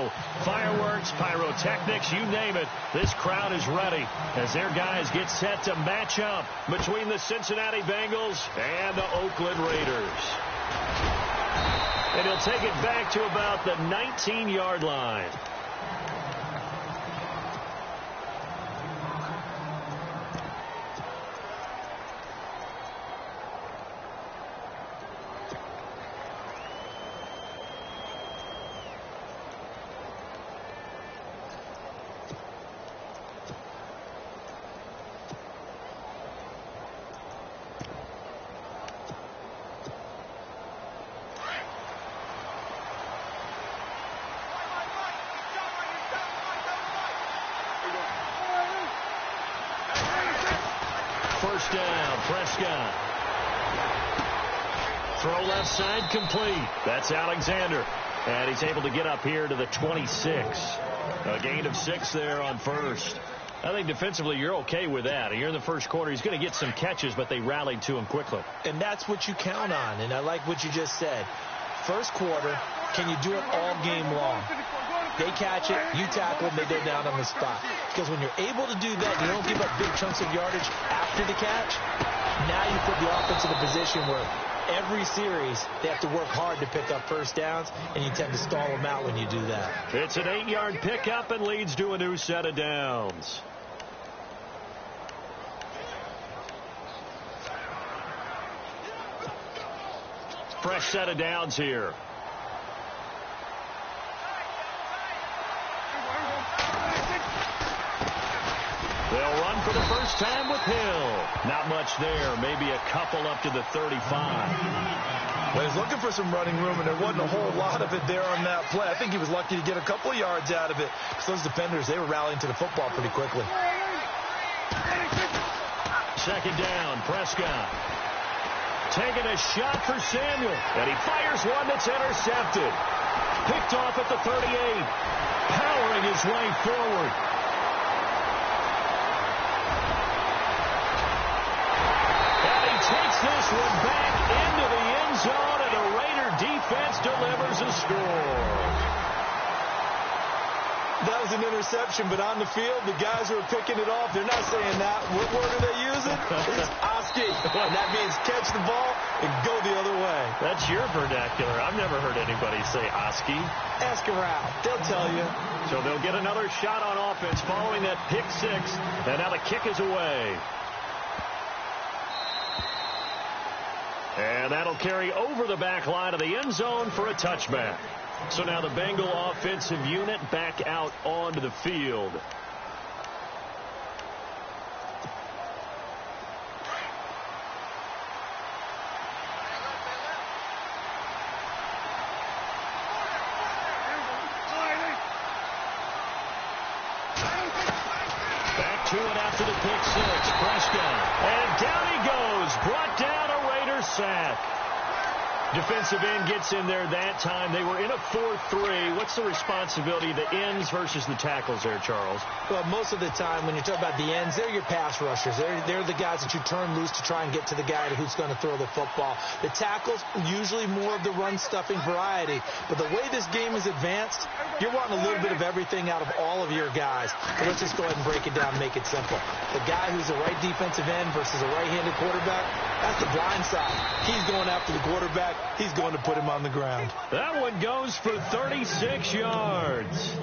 go. Fireworks, pyrotechnics, you name it. This crowd is ready as their guys get set to match up between the Cincinnati Bengals and the Oakland Raiders. And he'll take it back to about the 19-yard line. First down, Prescott. Throw left side complete. That's Alexander. And he's able to get up here to the 26. A gain of 6 there on first. I think defensively you're okay with that. You're in the first quarter. He's going to get some catches, but they rallied to him quickly. And that's what you count on. And I like what you just said. First quarter, can you do it all game long? They catch it, you tackle them, they go down on the spot. Because when you're able to do that, you don't give up big chunks of yardage after the catch. Now you put the offense in a position where every series they have to work hard to pick up first downs, and you tend to stall them out when you do that. It's an 8-yard pickup and leads to a new set of downs. Fresh set of downs here. They'll run for the first time with Hill. Not much there. Maybe a couple up to the 35. Well, he's looking for some running room, and there wasn't a whole lot of it there on that play. I think he was lucky to get a couple of yards out of it because those defenders, they were rallying to the football pretty quickly. Second down, Prescott. Taking a shot for Samuel. And he fires one that's intercepted. Picked off at the 38. Powering his way forward. Takes this one back into the end zone, and the Raider defense delivers a score. That was an interception, but on the field, the guys who are picking it off, they're not saying that. What word are they using? It's Oski. And that means catch the ball and go the other way. That's your vernacular. I've never heard anybody say Oski. Ask around. They'll tell you. So they'll get another shot on offense following that pick 6, and now the kick is away. And that'll carry over the back line of the end zone for a touchback. So now the Bengal offensive unit back out onto the field. Back to it after the pick 6. Prescott. And down he goes. Brought down a Raider sack. Defensive end gets in there that time. They were in a 4-3. What's the responsibility of the ends versus the tackles there, Charles? Well, most of the time when you talk about the ends, they're your pass rushers. They're the guys that you turn loose to try and get to the guy who's going to throw the football. The tackles, usually more of the run-stuffing variety. But the way this game is advanced, you're wanting a little bit of everything out of all of your guys. But let's just go ahead and break it down and make it simple. The guy who's a right defensive end versus a right-handed quarterback, that's the blind side. He's going after the quarterback. He's going to put him on the ground. That one goes for 36 yards.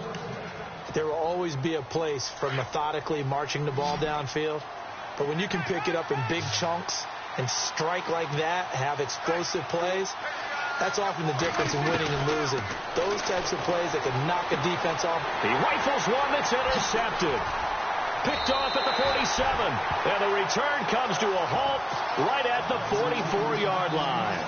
There will always be a place for methodically marching the ball downfield. But when you can pick it up in big chunks and strike like that, have explosive plays, that's often the difference in winning and losing. Those types of plays that can knock a defense off. He rifles one that's intercepted. Picked off at the 47. And the return comes to a halt right at the 44-yard line.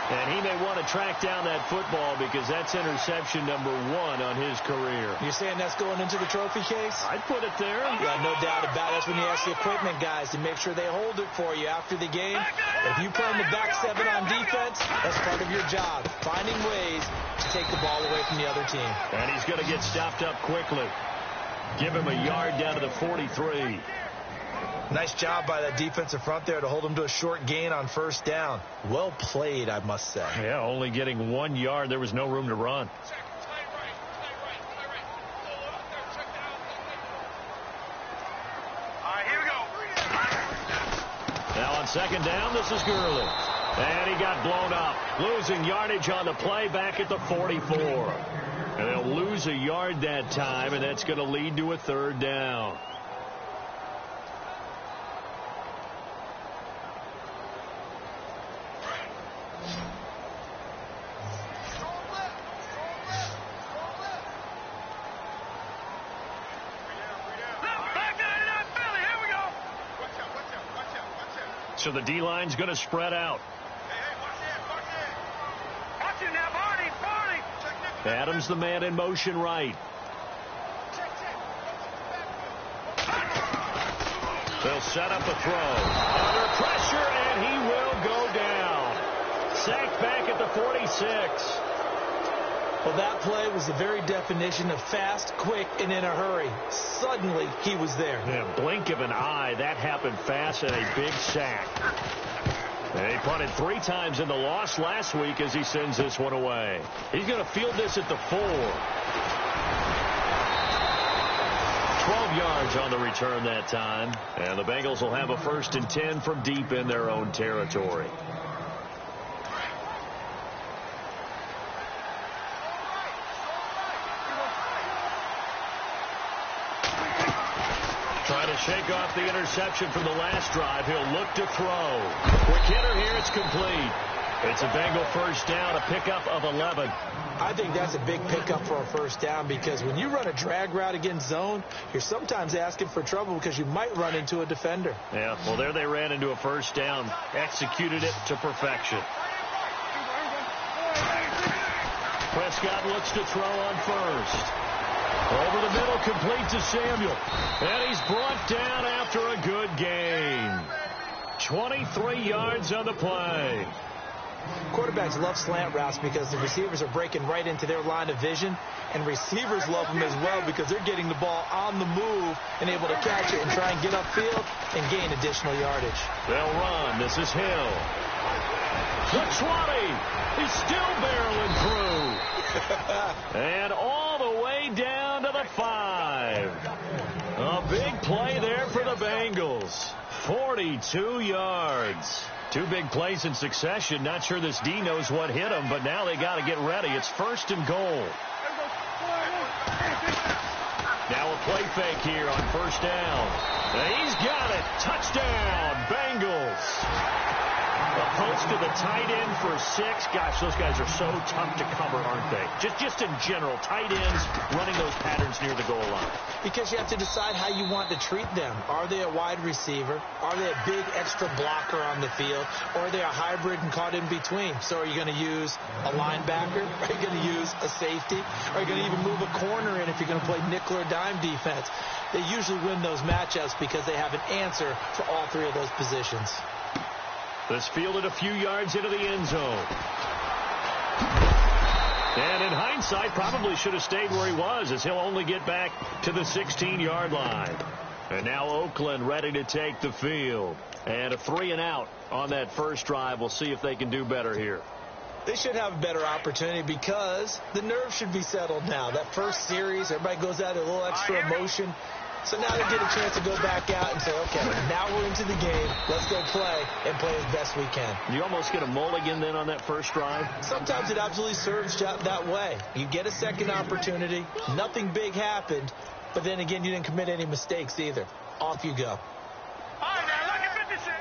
And he may want to track down that football because that's interception number 1 on his career. You're saying that's going into the trophy case? I'd put it there. Yeah, no doubt about it. That's when you ask the equipment guys to make sure they hold it for you after the game. If you play in the back 7 on defense, that's part of your job, finding ways to take the ball away from the other team. And he's going to get stopped up quickly. Give him a yard down to the 43. Nice job by that defensive front there to hold him to a short gain on first down. Well played, I must say. Yeah, only getting 1 yard. There was no room to run. On second down, this is Gurley. And he got blown up. Losing yardage on the play back at the 44. And they'll lose a yard that time, and that's going to lead to a third down. So the D-line's going to spread out. Adams, the man in motion right. They'll set up a throw. Under pressure, and he will go down. Sacked back at the 46. Well, that play was the very definition of fast, quick, and in a hurry. Suddenly, he was there. Yeah, blink of an eye. That happened fast and a big sack. And he punted 3 times in the loss last week as he sends this one away. He's going to field this at the 4. 12 yards on the return that time. And the Bengals will have a 1st and 10 from deep in their own territory. Trying to shake off the interception from the last drive. He'll look to throw. Quick hitter here. It's complete. It's a Bengal first down, a pickup of 11. I think that's a big pickup for a first down because when you run a drag route against zone, you're sometimes asking for trouble because you might run into a defender. Yeah, well, there they ran into a first down. Executed it to perfection. Prescott looks to throw on first. Over the middle, complete to Samuel. And he's brought down after a good gain. 23 yards on the play. Quarterbacks love slant routes because the receivers are breaking right into their line of vision, and receivers love them as well because they're getting the ball on the move and able to catch it and try and get upfield and gain additional yardage. They'll run. This is Hill. The 20. He's still barreling through. And all the way down to the 5. A big play there for the Bengals. 42 yards. 2 big plays in succession. Not sure this D knows what hit him, but now they got to get ready. It's 1st and goal. Now a play fake here on 1st down. And he's got it. Touchdown, Bengals. A post to the tight end for 6. Gosh, those guys are so tough to cover, aren't they? Just in general, tight ends running those patterns near the goal line. Because you have to decide how you want to treat them. Are they a wide receiver? Are they a big extra blocker on the field? Or are they a hybrid and caught in between? So are you going to use a linebacker? Are you going to use a safety? Are you going to even move a corner in if you're going to play nickel or dime defense? They usually win those matchups because they have an answer for all 3 of those positions. This fielded a few yards into the end zone. And in hindsight, probably should have stayed where he was, as he'll only get back to the 16-yard line. And now Oakland ready to take the field. And a 3 and out on that first drive. We'll see if they can do better here. They should have a better opportunity because the nerves should be settled now. That first series, everybody goes out a little extra emotion. So now they get a chance to go back out and say, okay, now we're into the game. Let's go play and play as best we can. You almost get a mulligan then on that first drive? Sometimes it absolutely serves that way. You get a second opportunity. Nothing big happened. But then again, you didn't commit any mistakes either. Off you go. All right, now, look at 56.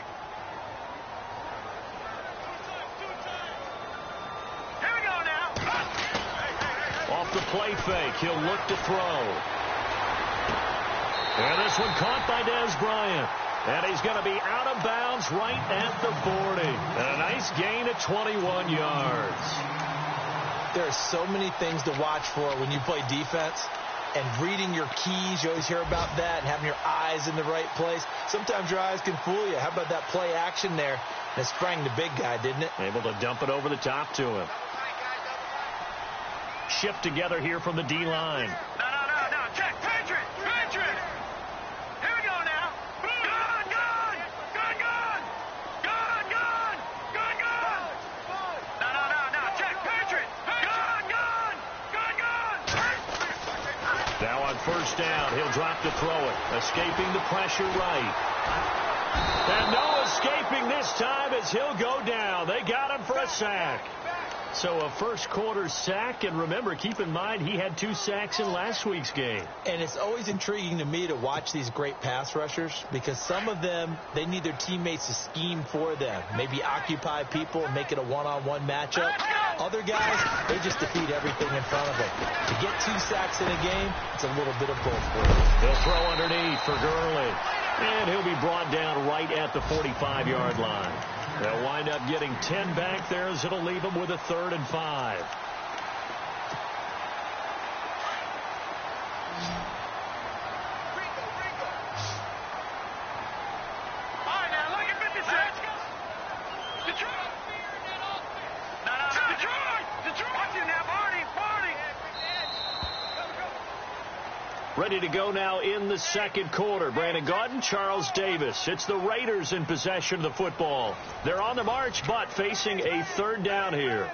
Here we go now. Off the play fake, he'll look to throw. And this one caught by Dez Bryant. And he's going to be out of bounds right at the 40. And a nice gain of 21 yards. There are so many things to watch for when you play defense. And reading your keys, you always hear about that, and having your eyes in the right place. Sometimes your eyes can fool you. How about that play action there? And it sprang the big guy, didn't it? Able to dump it over the top to him. Shift together here from the D-line. No. Check. Patriot. Here we go now. Gun. No. Check. Patriot. Gun. Now on first down, he'll drop to throw it. Escaping the pressure right. And no escaping this time as he'll go down. They got him for a sack. So a first quarter sack, and remember, keep in mind, he had 2 sacks in last week's game. And it's always intriguing to me to watch these great pass rushers because some of them, they need their teammates to scheme for them. Maybe occupy people and make it a one-on-one matchup. Other guys, they just defeat everything in front of them. To get 2 sacks in a game, it's a little bit of both for them. He'll throw underneath for Gurley. And he'll be brought down right at the 45-yard line. They'll wind up getting 10 back there as it'll leave them with a 3rd and 5. All right, now, look at 56. Detroit. Detroit. Watch it now, Barney. Ready to go now in the second quarter. Brandon Gaudin, Charles Davis. It's the Raiders in possession of the football. They're on the march, but facing a 3rd down here.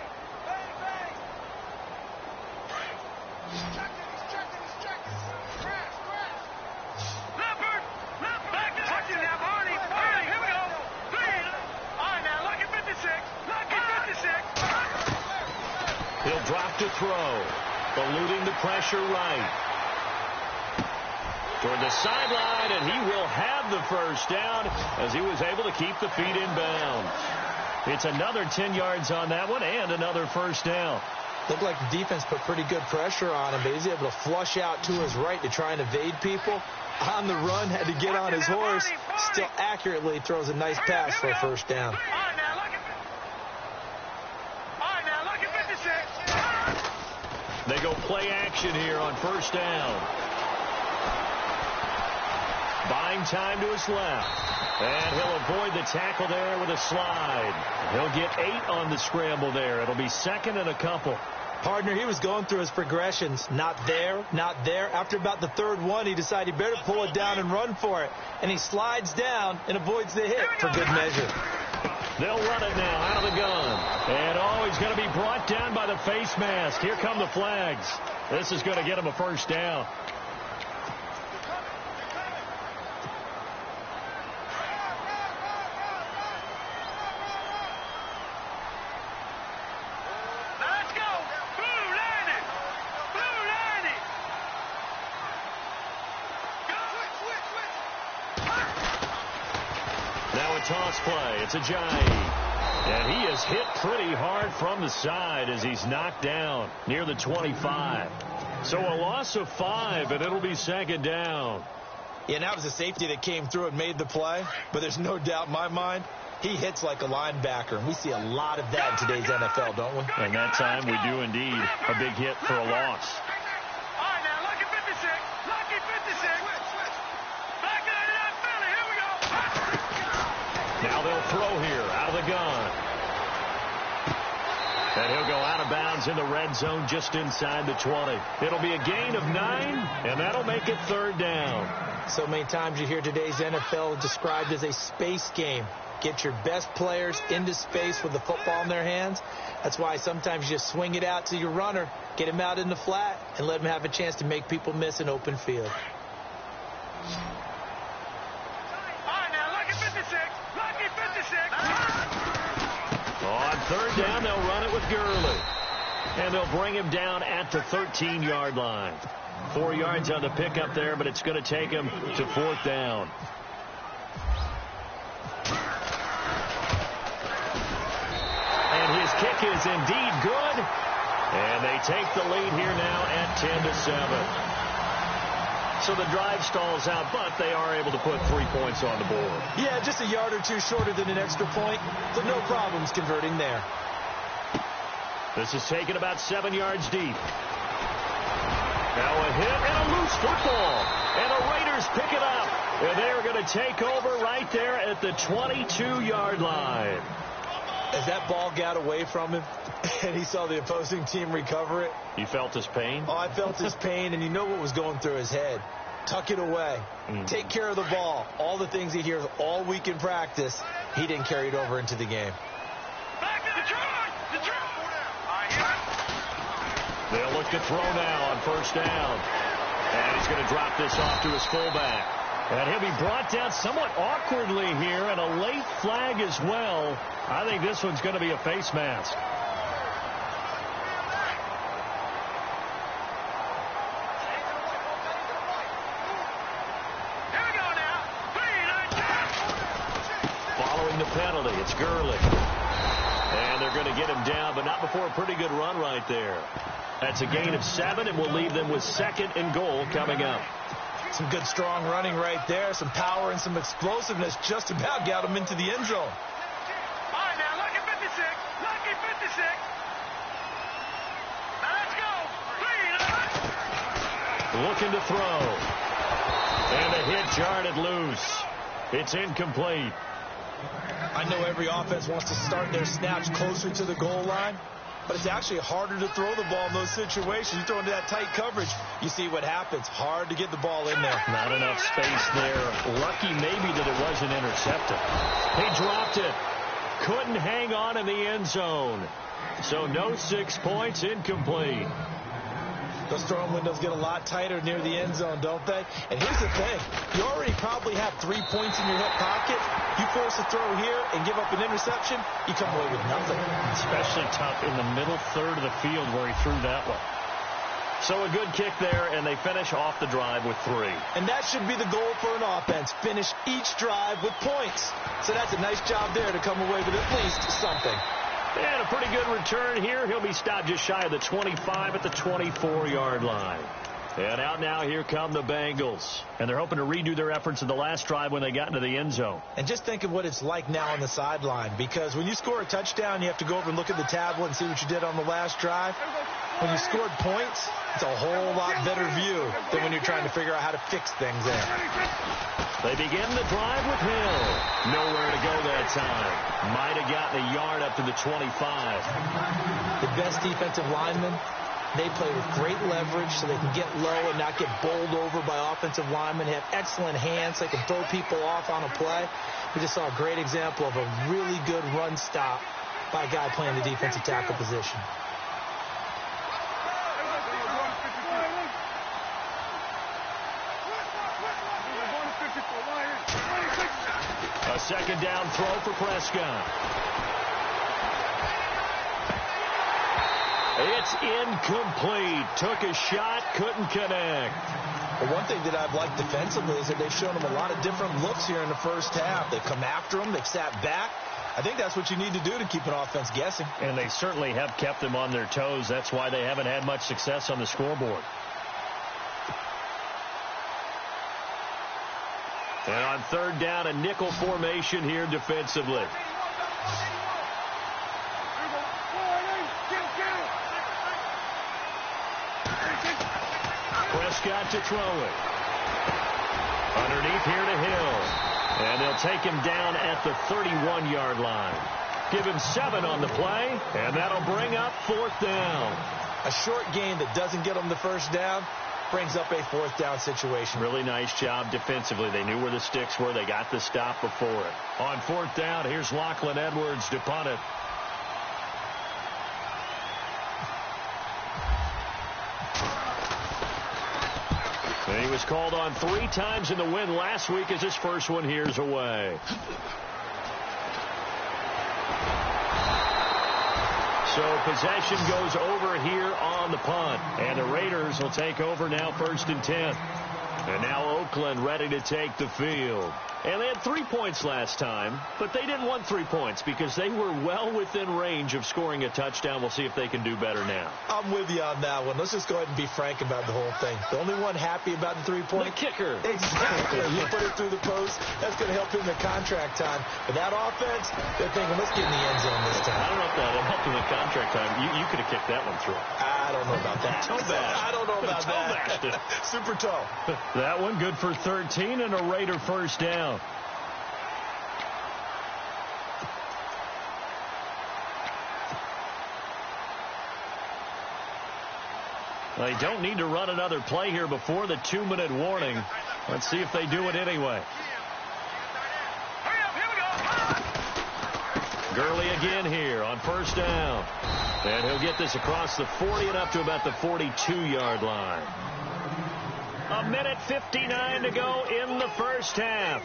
Leopard. Back to watch it now, Barney. Here we go. Please. All right, now, look at 56. He'll drop to throw. Eluding the pressure right. Toward the sideline, and he will have the first down as he was able to keep the feet in bounds. It's another 10 yards on that one and another first down. Looked like the defense put pretty good pressure on him, but he's able to flush out to his right to try and evade people. On the run, had to get on his horse. Still accurately throws a nice pass for a first down. All right, now, look at 56. They go play action here on first down. Buying time to his left. And he'll avoid the tackle there with a slide. He'll get 8 on the scramble there. It'll be 2nd and a couple. Partner, he was going through his progressions. Not there, not there. After about the 3rd one, he decided he better pull it down and run for it. And he slides down and avoids the hit for good measure. They'll run it now out of the gun. And, he's going to be brought down by the face mask. Here come the flags. This is going to get him a first down. Toss play. It's Ajayi. And he is hit pretty hard from the side as he's knocked down near the 25. So a loss of 5, and it'll be 2nd down. Yeah, and that was a safety that came through and made the play. But there's no doubt in my mind, he hits like a linebacker. And we see a lot of that in today's NFL, don't we? And that time we do indeed. A big hit for a loss. All right, now, look at 56. Lucky 56. Back to that Philly. Here we go. Now they'll throw here out of the gun. And he'll go out of bounds in the red zone just inside the 20. It'll be a gain of 9, and that'll make it 3rd down. So many times you hear today's NFL described as a space game. Get your best players into space with the football in their hands. That's why sometimes you just swing it out to your runner, get him out in the flat, and let him have a chance to make people miss an open field. On 3rd down, they'll run it with Gurley. And they'll bring him down at the 13-yard line. 4 yards on the pickup there, but it's going to take him to 4th down. And his kick is indeed good. And they take the lead here now at 10-7. So the drive stalls out, but they are able to put 3 points on the board. Yeah, just a yard or two shorter than an extra point, so no problems converting there. This is taken about 7 yards deep. Now a hit and a loose football. And the Raiders pick it up. And they are going to take over right there at the 22-yard line. As that ball got away from him and he saw the opposing team recover it. You felt his pain? Oh, I felt his pain, and you know what was going through his head. Tuck it away. Take care of the ball. All the things he hears all week in practice, he didn't carry it over into the game. Back to Detroit! They'll look to throw now on 1st down. And he's going to drop this off to his fullback. And he'll be brought down somewhat awkwardly here, and a late flag as well. I think this one's going to be a face mask. Here we go now. 3, 9, 10. Following the penalty, it's Gurley. And they're going to get him down, but not before a pretty good run right there. That's a gain of 7, and will leave them with 2nd and goal coming up. Some good, strong running right there. Some power and some explosiveness just about got him into the end zone. All right, now, lucky 56. Lucky 56. Now, let's go. 3, 9. Looking to throw. And a hit jarred it loose. It's incomplete. I know every offense wants to start their snaps closer to the goal line, but it's actually harder to throw the ball in those situations. You throw into that tight coverage, you see what happens. Hard to get the ball in there. Not enough space there. Lucky maybe that it wasn't intercepted. He dropped it. Couldn't hang on in the end zone. So no 6 points, incomplete. Those throwing windows get a lot tighter near the end zone, don't they? And here's the thing. You already probably have 3 points in your hip pocket. You force a throw here and give up an interception, you come away with nothing. Especially tough in the middle third of the field where he threw that one. So a good kick there, and they finish off the drive with 3. And that should be the goal for an offense. Finish each drive with points. So that's a nice job there to come away with at least something. And a pretty good return here. He'll be stopped just shy of the 25 at the 24-yard line. And out now, here come the Bengals. And they're hoping to redo their efforts in the last drive when they got into the end zone. And just think of what it's like now on the sideline. Because when you score a touchdown, you have to go over and look at the tablet and see what you did on the last drive. When you scored points, it's a whole lot better view than when you're trying to figure out how to fix things there. They begin the drive with Hill. Nowhere to go that time. Might have gotten a yard up to the 25. The best defensive linemen, they play with great leverage so they can get low and not get bowled over by offensive linemen. They have excellent hands. They can throw people off on a play. We just saw a great example of a really good run stop by a guy playing the defensive tackle position. A second down throw for Prescott. It's incomplete. Took a shot, couldn't connect. Well, one thing that I've liked defensively is that they've shown him a lot of different looks here in the first half. They've come after him. They've sat back. I think that's what you need to do to keep an offense guessing. And they certainly have kept them on their toes. That's why they haven't had much success on the scoreboard. And on third down, a nickel formation here defensively. Prescott to throw it. Underneath here to Hill. And they'll take him down at the 31-yard line. Give him 7 on the play, and that'll bring up 4th down. A short gain that doesn't get them the first down brings up a 4th down situation. Really nice job defensively. They knew where the sticks were. They got the stop before it. On 4th down, here's Lachlan Edwards to punt it. And he was called on 3 times in the win last week as his first one here's away. So possession goes over here on the punt. And the Raiders will take over now 1st and 10. And now Oakland ready to take the field. And they had 3 points last time, but they didn't want 3 points because they were well within range of scoring a touchdown. We'll see if they can do better now. I'm with you on that one. Let's just go ahead and be frank about the whole thing. The only one happy about the 3-point. The kicker. Exactly. You put it through the post. That's going to help him in contract time. But that offense, they're thinking, let's get in the end zone this time. I don't know if that helped him in contract time. You could have kicked that one through. I don't know about that. Toe bash. I don't know about toe that. Super toe. That one good for 13 and a Raider first down. They don't need to run another play here before the 2-minute warning. Let's see if they do it anyway. Gurley again here on first down. And he'll get this across the 40 and up to about the 42-yard line. A minute 59 to go in the first half.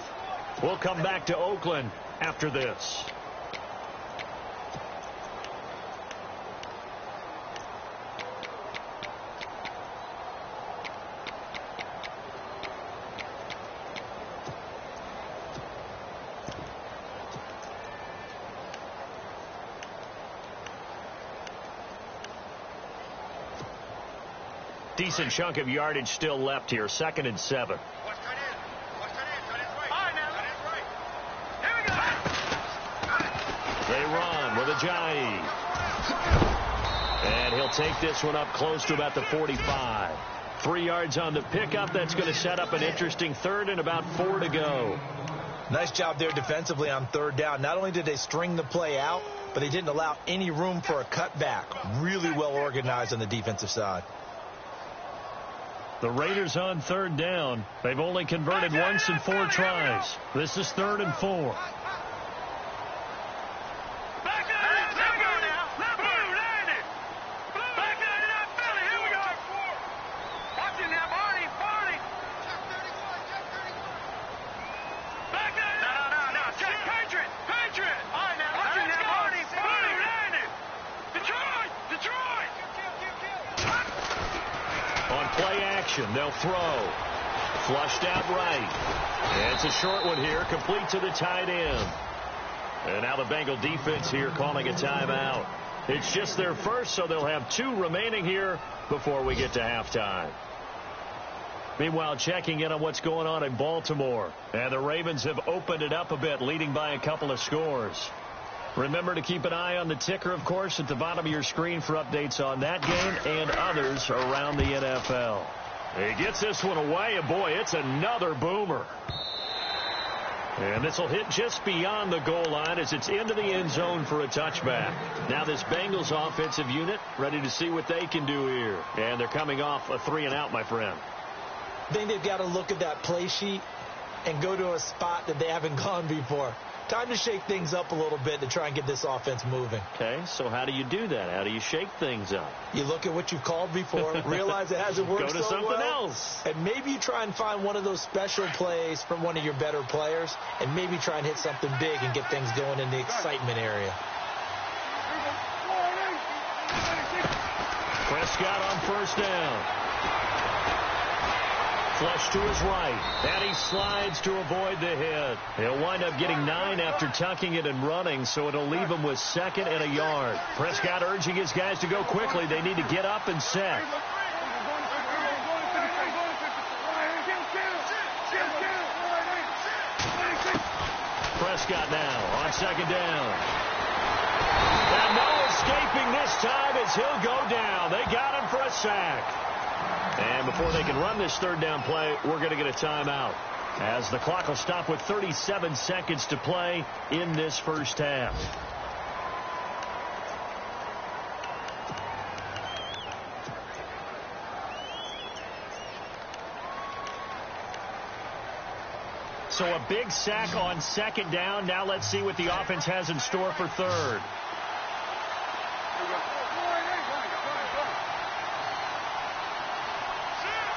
We'll come back to Oakland after this. Decent chunk of yardage still left here. 2nd and 7. They run with Ajayi. And he'll take this one up close to about the 45. 3 yards on the pickup. That's going to set up an interesting third and about 4 to go. Nice job there defensively on 3rd down. Not only did they string the play out, but they didn't allow any room for a cutback. Really well organized on the defensive side. The Raiders on 3rd down. They've only converted once in 4 tries. This is 3rd and 4. They'll throw. Flushed out right. And it's a short one here, complete to the tight end. And now the Bengal defense here calling a timeout. It's just their first, so they'll have 2 remaining here before we get to halftime. Meanwhile, checking in on what's going on in Baltimore. And the Ravens have opened it up a bit, leading by a couple of scores. Remember to keep an eye on the ticker, of course, at the bottom of your screen for updates on that game and others around the NFL. He gets this one away, and boy, it's another boomer. And this will hit just beyond the goal line as it's into the end zone for a touchback. Now this Bengals offensive unit ready to see what they can do here. And they're coming off a 3-and-out, my friend. I think they've got to look at that play sheet and go to a spot that they haven't gone before. Time to shake things up a little bit to try and get this offense moving. Okay, so how do you do that? How do you shake things up? You look at what you've called before, realize it hasn't worked so well. Go to something else. And maybe you try and find one of those special plays from one of your better players, and maybe try and hit something big and get things going in the excitement area. Prescott on 1st down. Flush to his right, and he slides to avoid the hit. He'll wind up getting 9 after tucking it and running, so it'll leave him with 2nd and a yard. Prescott urging his guys to go quickly. They need to get up and set. Prescott now on 2nd down. And no escaping this time as he'll go down. They got him for a sack. And before they can run this 3rd down play, we're going to get a timeout, as the clock will stop with 37 seconds to play in this first half. So a big sack on 2nd down. Now let's see what the offense has in store for 3rd.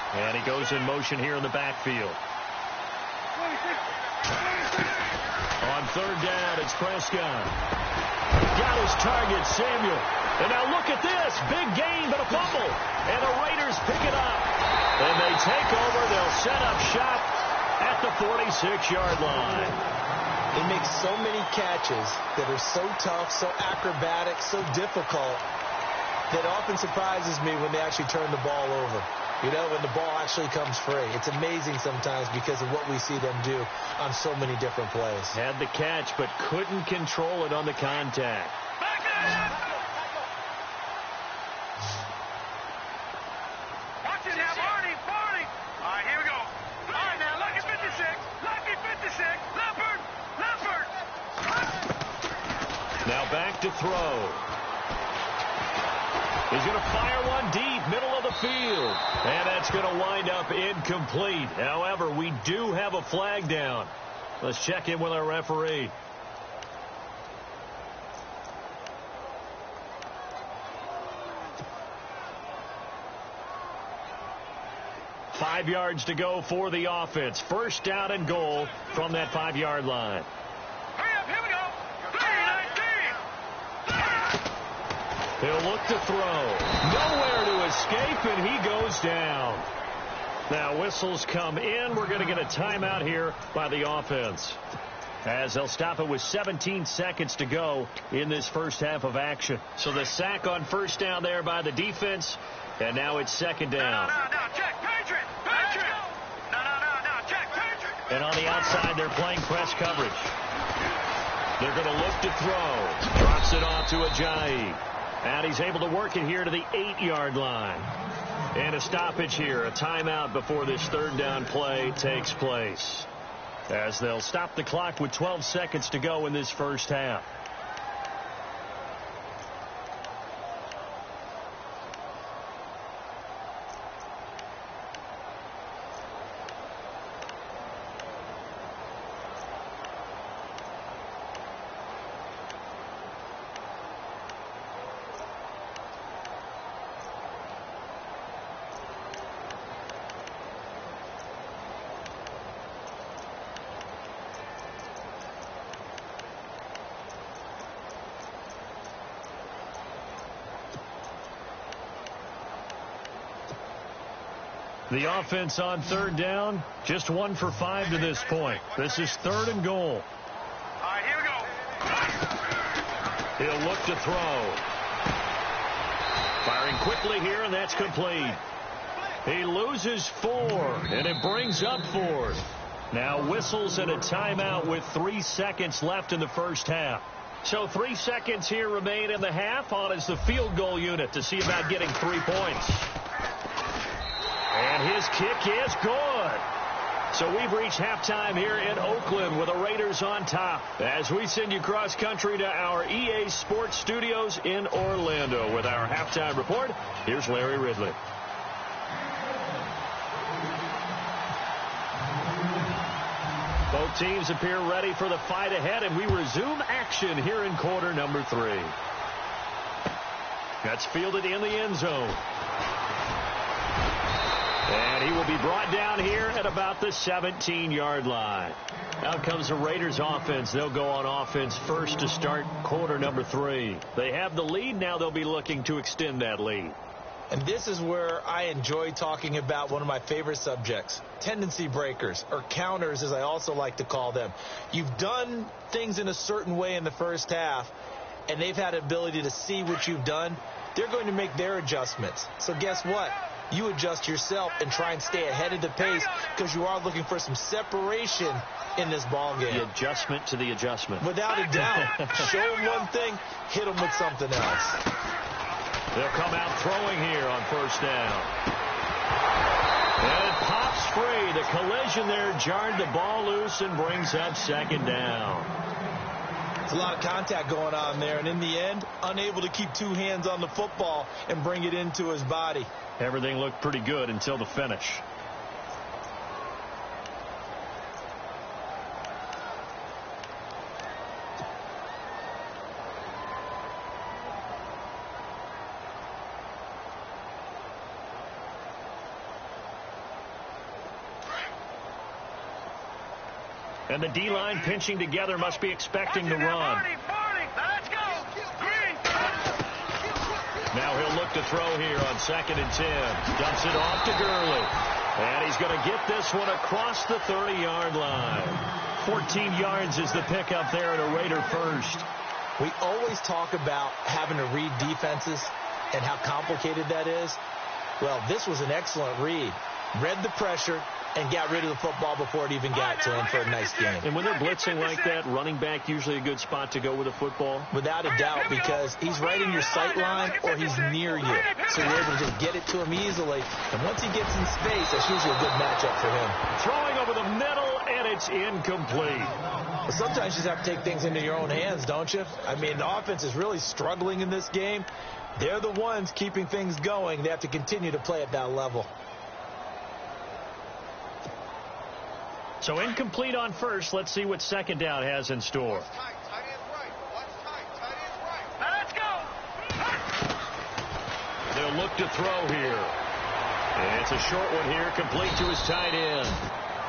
And he goes in motion here in the backfield. On 3rd down, it's Prescott. Got his target, Samuel. And now look at this. Big gain, but a fumble. And the Raiders pick it up. And they take over. They'll set up shop at the 46-yard line. They make so many catches that are so tough, so acrobatic, so difficult, that often surprises me when they actually turn the ball over. You know, when the ball actually comes free. It's amazing sometimes because of what we see them do on so many different plays. Had the catch, but couldn't control it on the contact. Watch it now, Barney. All right, here we go. All right, now, Lucky 56. Lucky 56. Leopard. Now back to throw. He's going to fire one deep, middle of the field. And that's going to wind up incomplete. However, we do have a flag down. Let's check in with our referee. 5 yards to go for the offense. First down and goal from that 5-yard line. Hurry up, here we go. 3-19. He'll look to throw. Nowhere to escape, and he goes down. Now whistles come in. We're going to get a timeout here by the offense, as they'll stop it with 17 seconds to go in this first half of action. So the sack on first down there by the defense, and now it's second down. No, check, Patriot. No, check, Patriot. And on the outside, they're playing press coverage. They're going to look to throw. Drops it off to Ajayi. And he's able to work it here to the 8-yard line. And a stoppage here, a timeout before this third down play takes place, as they'll stop the clock with 12 seconds to go in this first half. The offense on third down, just 1 for 5 to this point. This is 3rd and goal. All right, here we go. He'll look to throw. Firing quickly here, and that's complete. He loses 4, and it brings up 4th. Now whistles and a timeout with 3 seconds left in the first half. So 3 seconds here remain in the half. On is the field goal unit to see about getting 3 points. And his kick is good. So we've reached halftime here in Oakland with the Raiders on top, as we send you cross country to our EA Sports Studios in Orlando with our halftime report. Here's Larry Ridley. Both teams appear ready for the fight ahead, and we resume action here in quarter number 3. That's fielded in the end zone. And he will be brought down here at about the 17-yard line. Out comes the Raiders offense. They'll go on offense first to start quarter number 3. They have the lead. Now they'll be looking to extend that lead. And this is where I enjoy talking about one of my favorite subjects, tendency breakers, or counters as I also like to call them. You've done things in a certain way in the first half, and they've had the ability to see what you've done. They're going to make their adjustments. So guess what? You adjust yourself and try and stay ahead of the pace, because you are looking for some separation in this ball game. The adjustment to the adjustment. Without a doubt. Show them one thing, hit them with something else. They'll come out throwing here on first down. And it pops free. The collision there jarred the ball loose and brings up second down. There's a lot of contact going on there, and in the end, unable to keep 2 hands on the football and bring it into his body. Everything looked pretty good until the finish. And the D-line pinching together must be expecting the run. Let's go. Now he'll look to throw here on 2nd and 10. Dumps it off to Gurley. And he's going to get this one across the 30-yard line. 14 yards is the pickup there at a Raider first. We always talk about having to read defenses and how complicated that is. Well, this was an excellent read. Read the pressure and got rid of the football before it even got to him for a nice game. And when they're blitzing like that, running back usually a good spot to go with the football? Without a doubt, because he's right in your sight line or he's near you. So you're able to just get it to him easily. And once he gets in space, that's usually a good matchup for him. Throwing over the middle, and it's incomplete. But sometimes you just have to take things into your own hands, don't you? I mean, the offense is really struggling in this game. They're the ones keeping things going. They have to continue to play at that level. So incomplete on first. Let's see what second down has in store. Let's go. They'll look to throw here. And it's a short one here, complete to his tight end.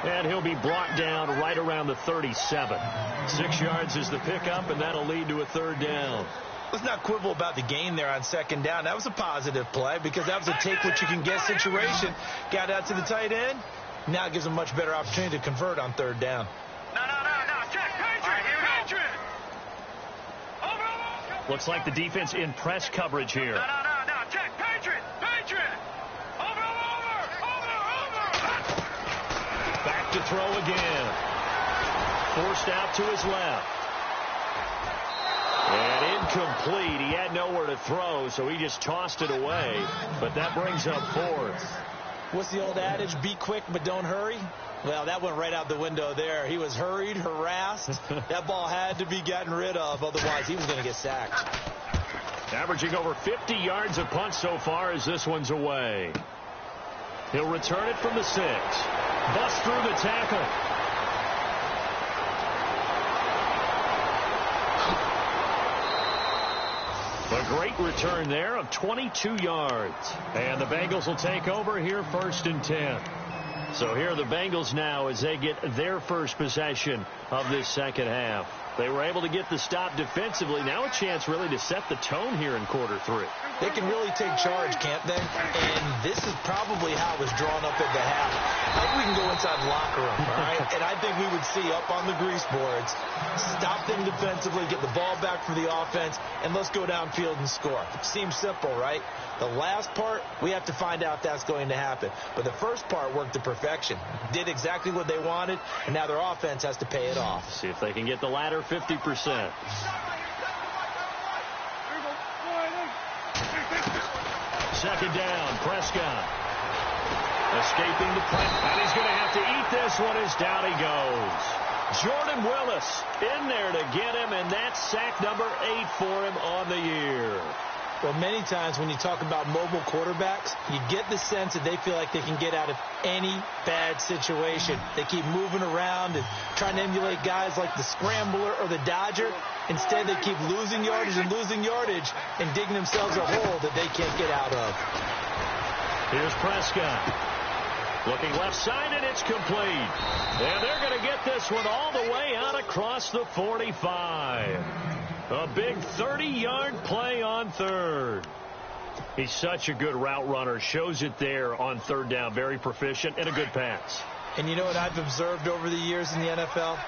And he'll be brought down right around the 37. 6 yards is the pickup, and that'll lead to a third down. Let's not quibble about the gain there on second down. That was a positive play because that was a take-what-you-can-get situation. Got out to the tight end. Now it gives him a much better opportunity to convert on third down. No. Check. Patriot. Over. Looks like the defense in press coverage here. No. Check. Patriot. Over. Back to throw again. Forced out to his left. And incomplete. He had nowhere to throw, so he just tossed it away. But that brings up fourth. What's the old adage? Be quick, but don't hurry. Well, that went right out the window there. He was hurried, harassed. That ball had to be gotten rid of. Otherwise, he was going to get sacked. Averaging over 50 yards a punt so far as this one's away. He'll return it from the 6. Bust through the tackle. A great return there of 22 yards. And the Bengals will take over here 1st and 10. So here are the Bengals now as they get their first possession of this second half. They were able to get the stop defensively. Now a chance really to set the tone here in quarter 3. They can really take charge, can't they? And this is probably how it was drawn up at the half. I think we can go inside the locker room, all right? And I think we would see up on the grease boards, stop them defensively, get the ball back for the offense, and let's go downfield and score. Seems simple, right? The last part, we have to find out if that's going to happen. But the first part worked to perfection. Did exactly what they wanted, and now their offense has to pay it off. See if they can get the latter 50%. Second down, Prescott. Escaping the press, and he's going to have to eat this one as down he goes. Jordan Willis in there to get him, and that's sack number 8 for him on the year. Well, many times when you talk about mobile quarterbacks, you get the sense that they feel like they can get out of any bad situation. They keep moving around and trying to emulate guys like the Scrambler or the Dodger. Instead, they keep losing yardage and digging themselves a hole that they can't get out of. Here's Prescott. Looking left side, and it's complete. And they're going to get this one all the way out across the 45. A big 30-yard play on third. He's such a good route runner. Shows it there on third down. Very proficient and a good pass. And you know what I've observed over the years in the NFL?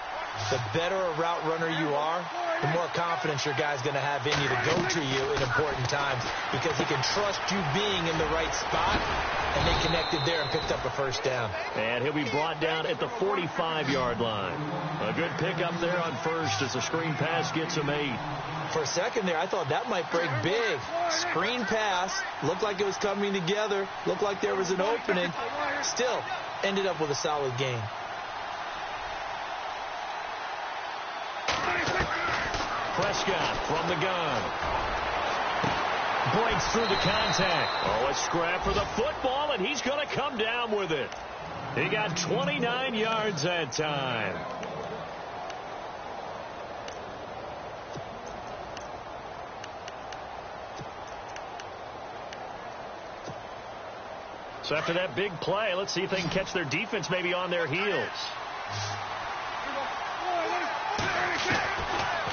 The better a route runner you are, the more confidence your guy's going to have in you to go to you in important times because he can trust you being in the right spot, and they connected there and picked up a first down. And he'll be brought down at the 45-yard line. A good pickup there on first as the screen pass gets him 8. For a second there, I thought that might break big. Screen pass, looked like it was coming together, looked like there was an opening. Still, ended up with a solid gain. Prescott from the gun. Breaks through the contact. Oh, a scrap for the football, and he's going to come down with it. He got 29 yards that time. So after that big play, let's see if they can catch their defense maybe on their heels.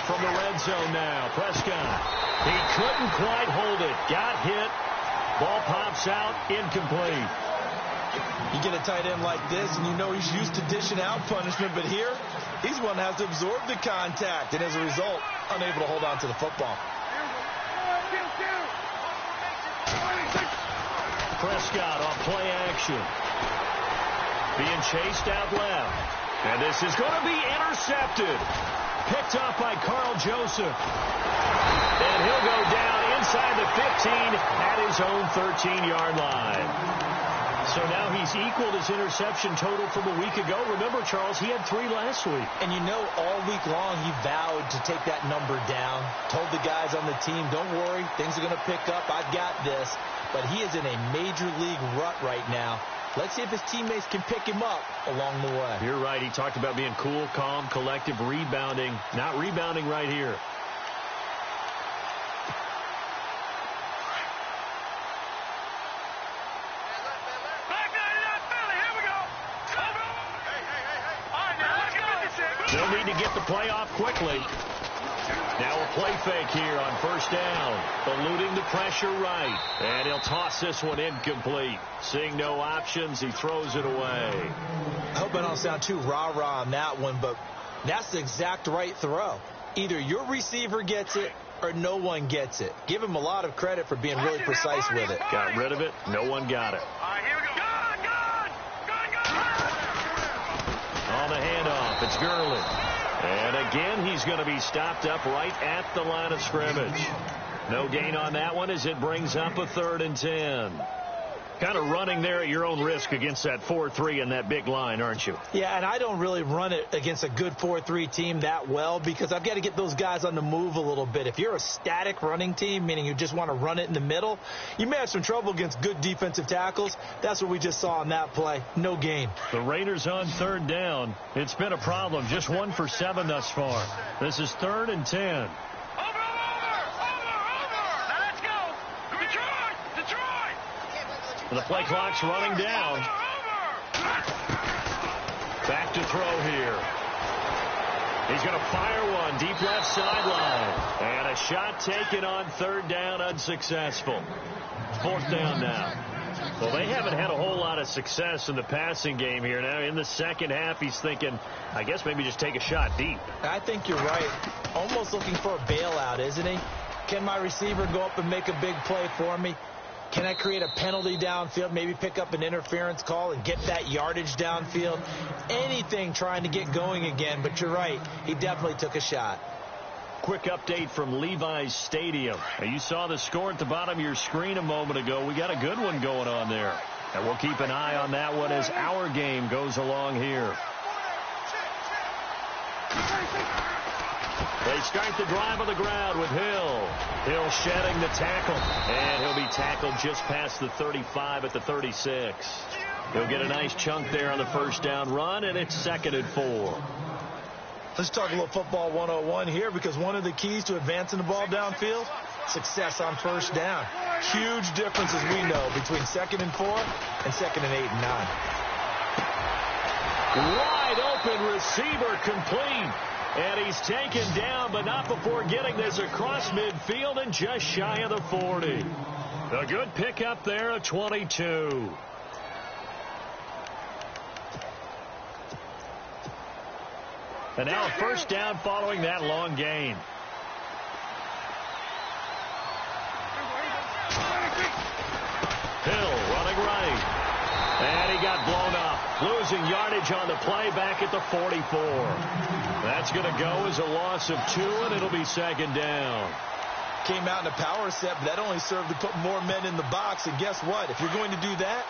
From the red zone now, Prescott. He couldn't quite hold it. Got hit. Ball pops out, incomplete. You get a tight end like this, and you know he's used to dishing out punishment, but here, he's one that has to absorb the contact, and as a result, unable to hold on to the football. Prescott off play action. Being chased out left. And this is going to be intercepted. Picked up by Carl Joseph. And he'll go down inside the 15 at his own 13-yard line. So now he's equaled his interception total from a week ago. Remember, Charles, he had 3 last week. And you know, all week long he vowed to take that number down. Told the guys on the team, don't worry, things are going to pick up. I've got this. But he is in a major league rut right now. Let's see if his teammates can pick him up along the way. You're right. He talked about being cool, calm, collective, rebounding. Not rebounding right here. need to get the play off quickly. Now a play fake here on first down. Eluding the pressure right. And he'll toss this one incomplete. Seeing no options, he throws it away. I hope I don't sound too rah-rah on that one, but that's the exact right throw. Either your receiver gets it or no one gets it. Give him a lot of credit for being really precise with it. Got rid of it. No one got it. All right, here we go. On the handoff, it's Gurley. And again, he's going to be stopped up right at the line of scrimmage. No gain on that one as it brings up a 3rd and 10. Kind of running there at your own risk against that 4-3 and that big line, aren't you? Yeah, and I don't really run it against a good 4-3 team that well because I've got to get those guys on the move a little bit. If you're a static running team, meaning you just want to run it in the middle, you may have some trouble against good defensive tackles. That's what we just saw on that play. No gain. The Raiders on 3rd down. It's been a problem. Just 1 for 7 thus far. This is 3rd and 10. The play clock's running down. Back to throw here. He's going to fire one deep left sideline. And a shot taken on 3rd down, unsuccessful. 4th down now. Well, they haven't had a whole lot of success in the passing game here. Now, in the second half, he's thinking, I guess maybe just take a shot deep. I think you're right. Almost looking for a bailout, isn't he? Can my receiver go up and make a big play for me? Can I create a penalty downfield, maybe pick up an interference call and get that yardage downfield? Anything trying to get going again, but you're right. He definitely took a shot. Quick update from Levi's Stadium. Now, you saw the score at the bottom of your screen a moment ago. We got a good one going on there. And we'll keep an eye on that one as our game goes along here. They start the drive on the ground with Hill. Hill shedding the tackle. And he'll be tackled just past the 35 at the 36. He'll get a nice chunk there on the first down run, and it's 2nd and 4. Let's talk a little football 101 here because one of the keys to advancing the ball downfield, success on first down. Huge difference, as we know, between 2nd and 4 and 2nd and 8 and 9. Wide open receiver complete. And he's taken down, but not before getting this across midfield and just shy of the 40. A good pickup there at 22. And now a first down following that long gain. Hill running right. And he got blown up. Losing yardage on the play back at the 44. That's going to go as a loss of 2, and it'll be 2nd down. Came out in a power set, but that only served to put more men in the box. And guess what? If you're going to do that,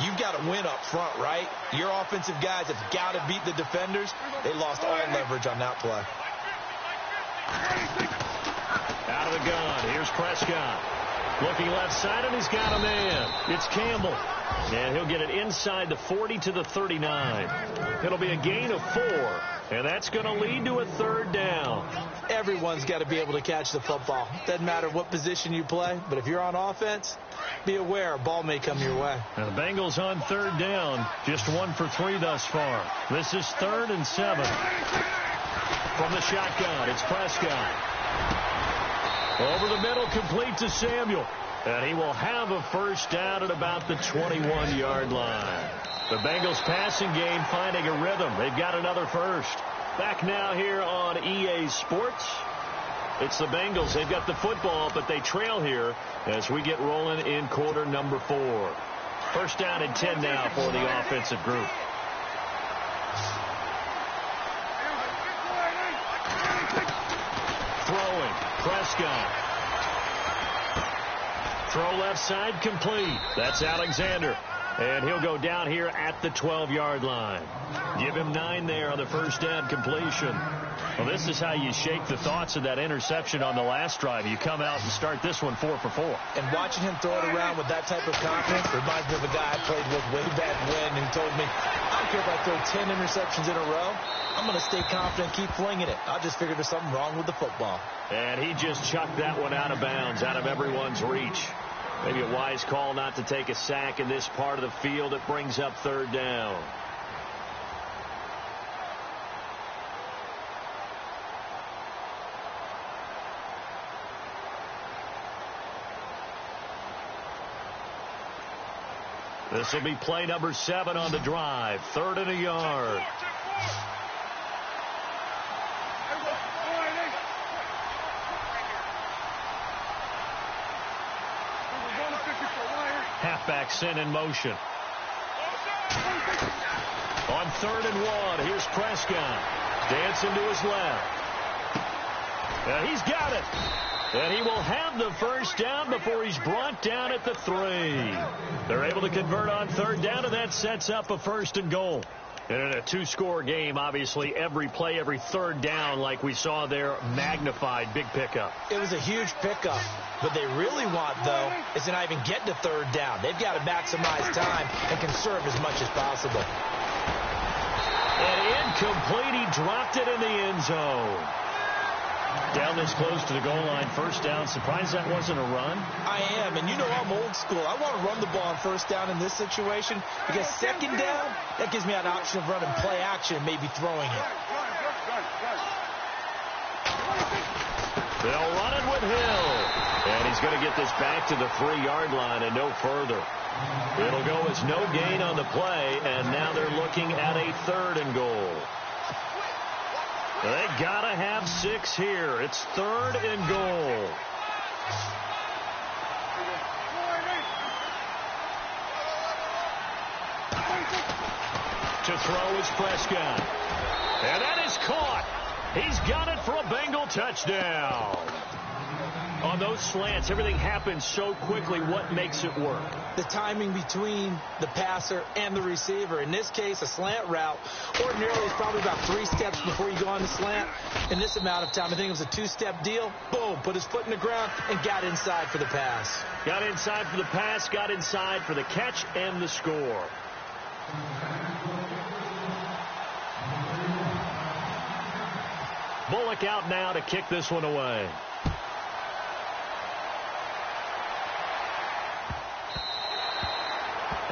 you've got to win up front, right? Your offensive guys have got to beat the defenders. They lost all leverage on that play. Out of the gun. Here's Prescott. Looking left side, and he's got a man. It's Campbell. And he'll get it inside the 40 to the 39. It'll be a gain of 4. And that's going to lead to a 3rd down. Everyone's got to be able to catch the football. Doesn't matter what position you play, but if you're on offense, be aware a ball may come your way. Now the Bengals on 3rd down. Just 1 for 3 thus far. This is 3rd and 7. From the shotgun, it's Prescott. Over the middle, complete to Samuel. And he will have a first down at about the 21-yard line. The Bengals passing game finding a rhythm. They've got another first. Back now here on EA Sports. It's the Bengals. They've got the football, but they trail here as we get rolling in quarter number 4. First down and 10 now for the offensive group. Throwing. Prescott. Throw left side complete. That's Alexander. And he'll go down here at the 12-yard line. Give him 9 there on the first down completion. Well, this is how you shake the thoughts of that interception on the last drive. You come out and start this one 4 for 4. And watching him throw it around with that type of confidence reminds me of a guy I played with way back when who told me, I don't care if I throw 10 interceptions in a row. I'm going to stay confident, keep flinging it. I just figured there's something wrong with the football. And he just chucked that one out of bounds, out of everyone's reach. Maybe a wise call not to take a sack in this part of the field. It brings up 3rd down. This will be play number 7 on the drive. 3rd and a yard. Halfback sent in motion. On 3rd and 1, here's Prescott. Dancing to his left. He's got it. And he will have the first down before he's brought down at the 3. They're able to convert on 3rd down, and that sets up a 1st and goal. And in a 2-score game, obviously, every play, every 3rd down, like we saw there, magnified. Big pickup. It was a huge pickup. What they really want, though, is to not even get to 3rd down. They've got to maximize time and conserve as much as possible. And incomplete. He dropped it in the end zone. Down this close to the goal line, 1st down. Surprised that wasn't a run? I am, and you know I'm old school. I want to run the ball on 1st down in this situation because 2nd down, that gives me an option of running play action and maybe throwing it. They'll run it with Hill. And he's going to get this back to the 3-yard line and no further. It'll go as no gain on the play, and now they're looking at a 3rd and goal. They got to have 6 here. It's 3rd and goal. To throw is Prescott. And that is caught. He's got it for a Bengal touchdown. On those slants, everything happens so quickly. What makes it work? The timing between the passer and the receiver. In this case, a slant route ordinarily is probably about 3 steps before you go on the slant. In this amount of time, I think it was a 2-step deal. Boom, put his foot in the ground and got inside for the pass. Got inside for the pass, got inside for the catch and the score. Bullock out now to kick this one away.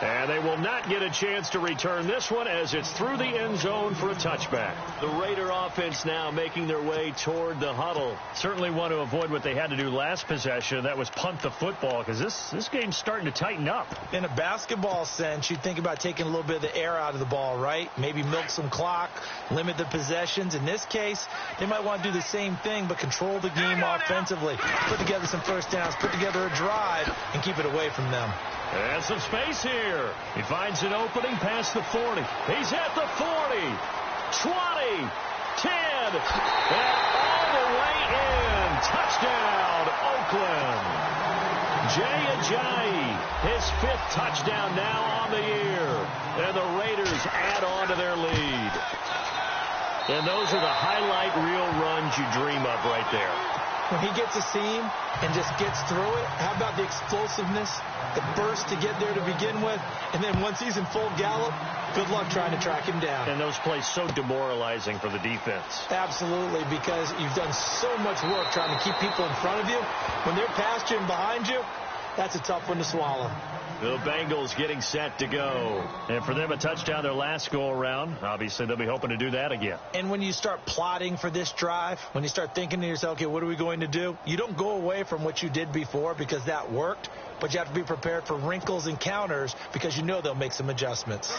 And they will not get a chance to return this one as it's through the end zone for a touchback. The Raider offense now making their way toward the huddle. Certainly want to avoid what they had to do last possession. That was punt the football because this game's starting to tighten up. In a basketball sense, you think about taking a little bit of the air out of the ball, right? Maybe milk some clock, limit the possessions. In this case, they might want to do the same thing but control the game offensively. Put together some 1st downs, put together a drive, and keep it away from them. And some space here. He finds an opening past the 40. He's at the 40, 20, 10, and all the way in. Touchdown, Oakland. Jay Ajayi, his 5th touchdown now on the year. And the Raiders add on to their lead. And those are the highlight reel runs you dream of right there. When he gets a seam and just gets through it, how about the explosiveness, the burst to get there to begin with, and then once he's in full gallop, good luck trying to track him down. And those plays so demoralizing for the defense. Absolutely, because you've done so much work trying to keep people in front of you. When they're past you and behind you, that's a tough one to swallow. The Bengals getting set to go. And for them, a touchdown their last go-around. Obviously, they'll be hoping to do that again. And when you start plotting for this drive, when you start thinking to yourself, okay, what are we going to do? You don't go away from what you did before because that worked, but you have to be prepared for wrinkles and counters because you know they'll make some adjustments.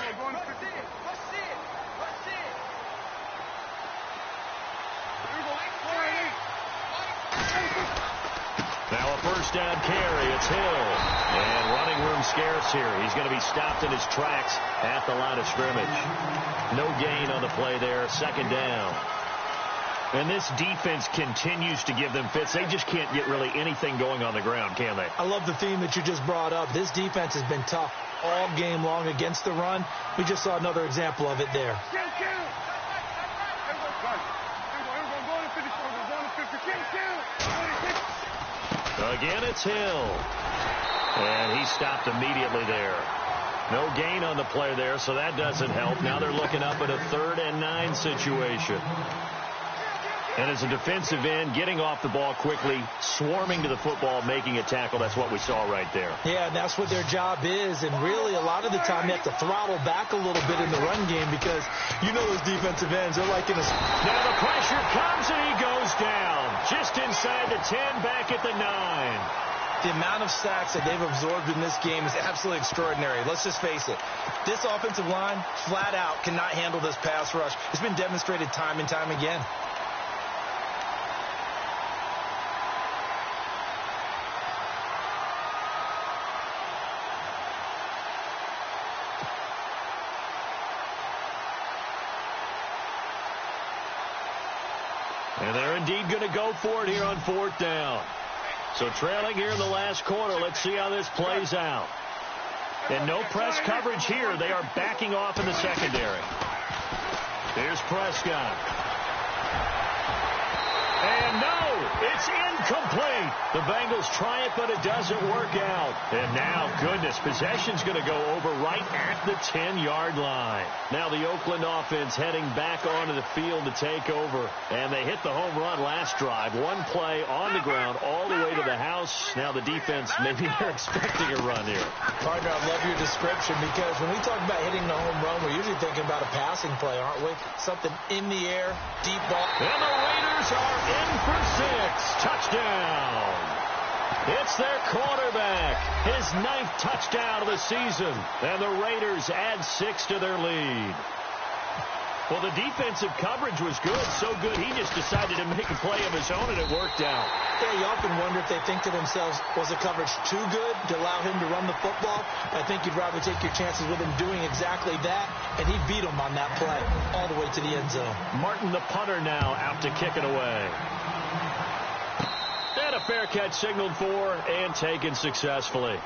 Now a 1st down carry. It's Hill. And running room scarce here. He's going to be stopped in his tracks at the line of scrimmage. No gain on the play there. 2nd down. And this defense continues to give them fits. They just can't get really anything going on the ground, can they? I love the theme that you just brought up. This defense has been tough all game long against the run. We just saw another example of it there. Again, it's Hill. And he stopped immediately there. No gain on the play there, so that doesn't help. Now they're looking up at a 3rd and 9 situation. And as a defensive end, getting off the ball quickly, swarming to the football, making a tackle, that's what we saw right there. Yeah, and that's what their job is. And really, a lot of the time, they have to throttle back a little bit in the run game because you know those defensive ends, they're like in a... Now the pressure comes and he goes down. Just inside the 10, back at the 9. The amount of sacks that they've absorbed in this game is absolutely extraordinary. Let's just face it. This offensive line, flat out, cannot handle this pass rush. It's been demonstrated time and time again. And they're indeed going to go for it here on 4th down. So trailing here in the last quarter. Let's see how this plays out. And no press coverage here. They are backing off in the secondary. Here's Prescott. And no, it's incomplete. The Bengals try it, but it doesn't work out. And now, goodness, possession's going to go over right at the 10-yard line. Now the Oakland offense heading back onto the field to take over. And they hit the home run last drive. One play on the ground all the way to the house. Now the defense, maybe they're expecting a run here. Partner, I love your description because when we talk about hitting the home run, we're usually thinking about a passing play, aren't we? Something in the air, deep ball. And the Raiders are in for 6. Touchdown. It's their quarterback. His 9th touchdown of the season. And the Raiders add 6 to their lead. Well, the defensive coverage was good. So good, he just decided to make a play of his own, and it worked out. Yeah, you often wonder if they think to themselves, was the coverage too good to allow him to run the football? I think you'd rather take your chances with him doing exactly that, and he beat him on that play all the way to the end zone. Martin, the punter, now out to kick it away. And a fair catch signaled for and taken successfully.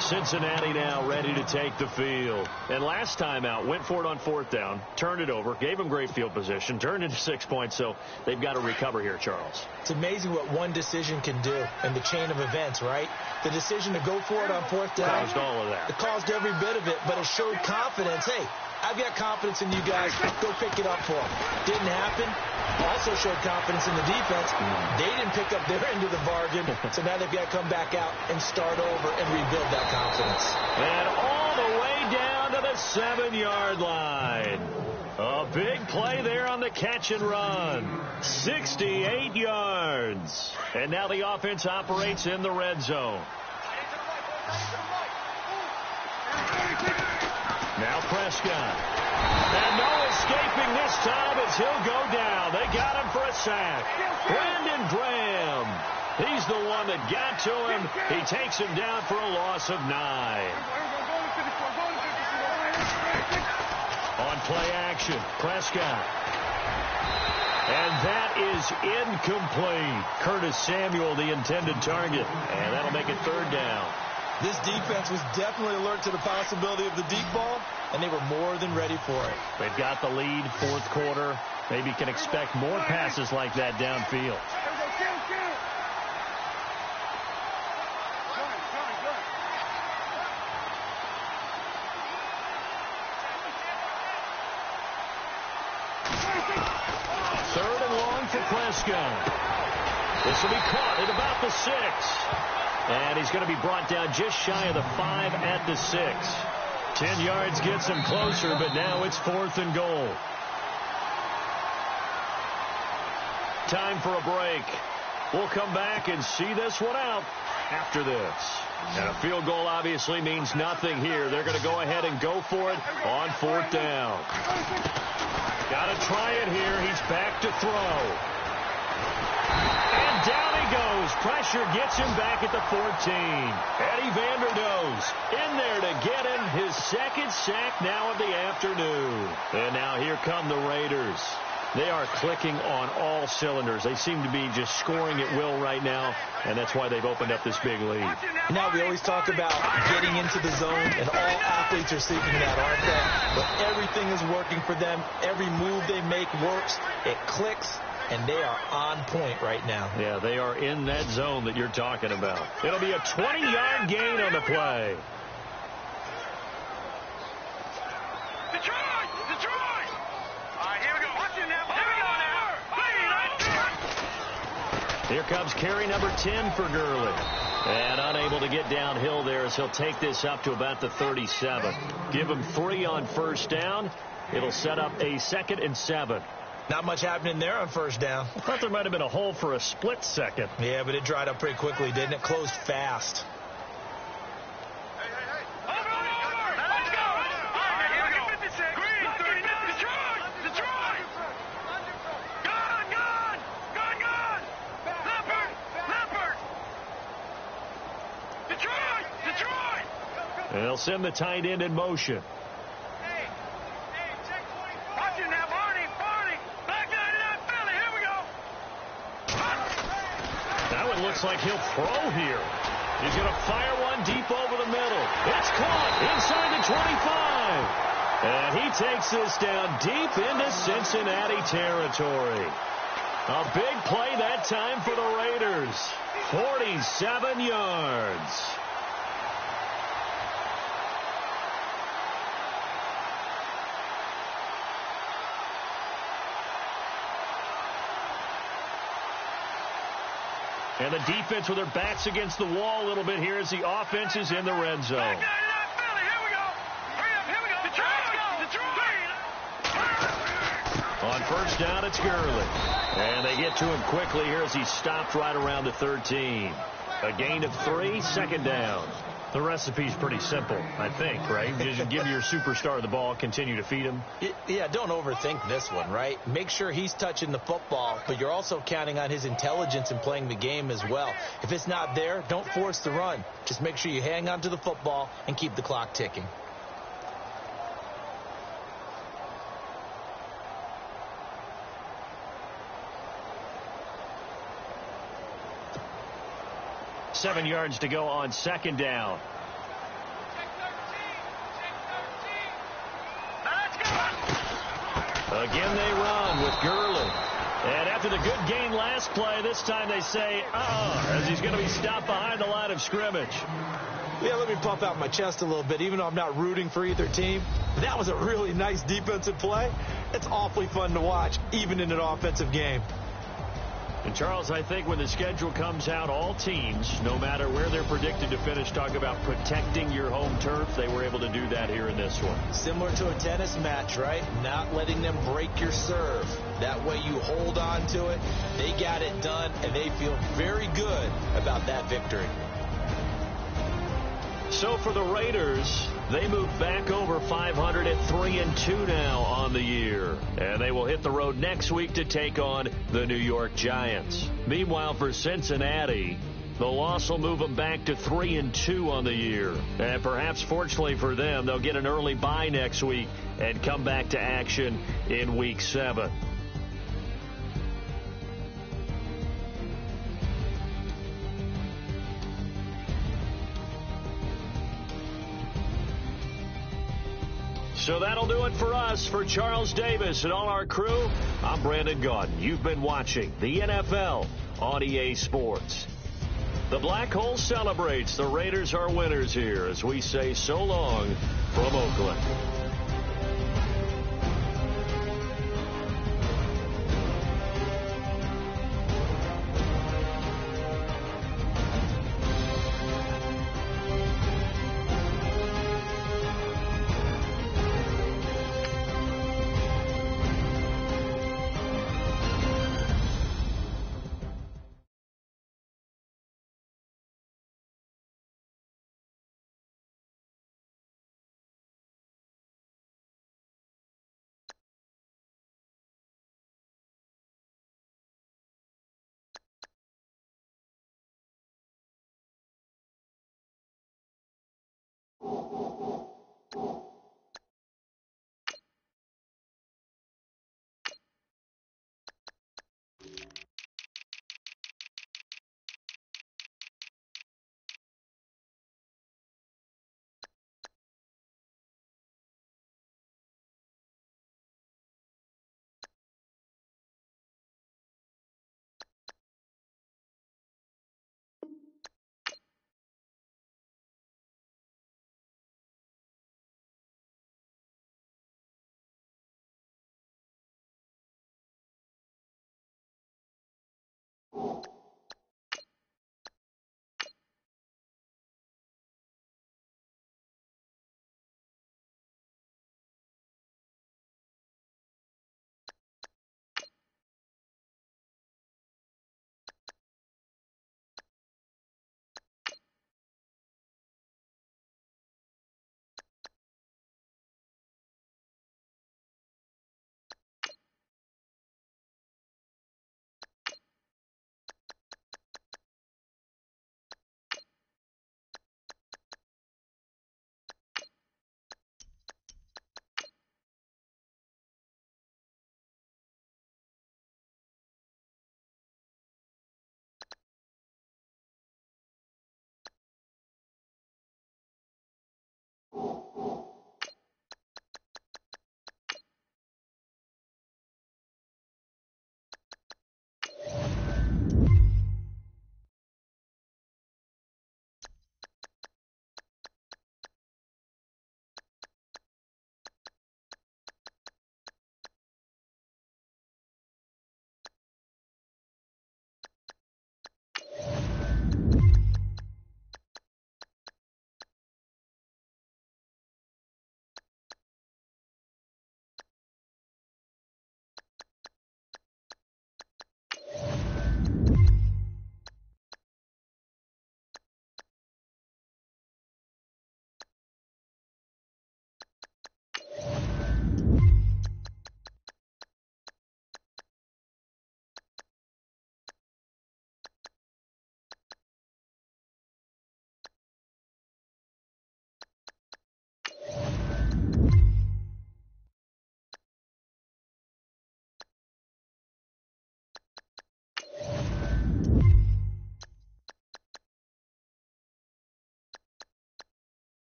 Cincinnati now ready to take the field. And last time out, went for it on 4th down, turned it over, gave them great field position, turned into 6 points, so they've got to recover here, Charles. It's amazing what one decision can do in the chain of events, right? The decision to go for it on 4th down. Caused all of that. It caused every bit of it, but it showed confidence. Hey, I've got confidence in you guys. Go pick it up for them. Didn't happen. Also showed confidence in the defense. They didn't pick up their end of the bargain, so now they've got to come back out and start over and rebuild that confidence. And all the way down to the 7-yard line. A big play there on the catch and run. 68 yards. And now the offense operates in the red zone. Now Prescott. And no escaping this time as he'll go down. They got him for a sack. Brandon Graham. He's the one that got to him. He takes him down for a loss of 9. On play action, Prescott. And that is incomplete. Curtis Samuel, the intended target. And that'll make it 3rd down. This defense was definitely alert to the possibility of the deep ball, and they were more than ready for it. They've got the lead, 4th quarter. Maybe can expect more passes like that downfield. Third and long for Prescott. This will be caught at about the 6. And he's going to be brought down just shy of the 5 at the 6. 10 yards gets him closer, but now it's 4th and goal. Time for a break. We'll come back and see this one out after this. And a field goal obviously means nothing here. They're going to go ahead and go for it on 4th down. Got to try it here. He's back to throw. And down he goes. Pressure gets him back at the 14. Eddie Vanderdoes in there to get him his 2nd sack now of the afternoon. And now here come the Raiders. They are clicking on all cylinders. They seem to be just scoring at will right now, and that's why they've opened up this big lead. Now we always talk about getting into the zone, and all athletes are seeking that, aren't they? But everything is working for them. Every move they make works. It clicks. And they are on point right now. Yeah, they are in that zone that you're talking about. It'll be a 20-yard gain on the play. Detroit! Detroit! All right, here we go. Watch it now. Here we go now. Here comes carry number 10 for Gurley. And unable to get downhill there as he'll take this up to about the 37. Give him 3 on 1st down. It'll set up a 2nd and 7. Not much happening there on first down. I thought there might have been a hole for a split second. Yeah, but it dried up pretty quickly, didn't it? Closed fast. And they'll send the tight end in motion. Now it looks like he'll throw here. He's going to fire one deep over the middle. It's caught inside the 25. And he takes this down deep into Cincinnati territory. A big play that time for the Raiders. 47 yards. And the defense with their backs against the wall a little bit here as the offense is in the red zone. On first down, it's Gurley. And they get to him quickly here as he stopped right around the 13. A gain of 3, second down. The recipe's pretty simple, I think, right? Just give your superstar the ball, continue to feed him. Yeah, don't overthink this one, right? Make sure he's touching the football, but you're also counting on his intelligence in playing the game as well. If it's not there, don't force the run. Just make sure you hang on to the football and keep the clock ticking. Seven yards to go on second down. Again they run with Gurley. And after the good gain last play, this time they say, as he's going to be stopped behind the line of scrimmage. Yeah, let me puff out my chest a little bit, even though I'm not rooting for either team. That was a really nice defensive play. It's awfully fun to watch, even in an offensive game. And, Charles, I think when the schedule comes out, all teams, no matter where they're predicted to finish, talk about protecting your home turf. They were able to do that here in this one. Similar to a tennis match, right? Not letting them break your serve. That way you hold on to it. They got it done, and they feel very good about that victory. So for the Raiders, they move back over 500 at 3-2 now on the year. And they will hit the road next week to take on the New York Giants. Meanwhile, for Cincinnati, the loss will move them back to 3-2 on the year. And perhaps fortunately for them, they'll get an early bye next week and come back to action in Week 7. So that'll do it for us. For Charles Davis and all our crew, I'm Brandon Gaudin. You've been watching the NFL on EA Sports. The Black Hole celebrates. The Raiders are winners here as we say so long from Oakland.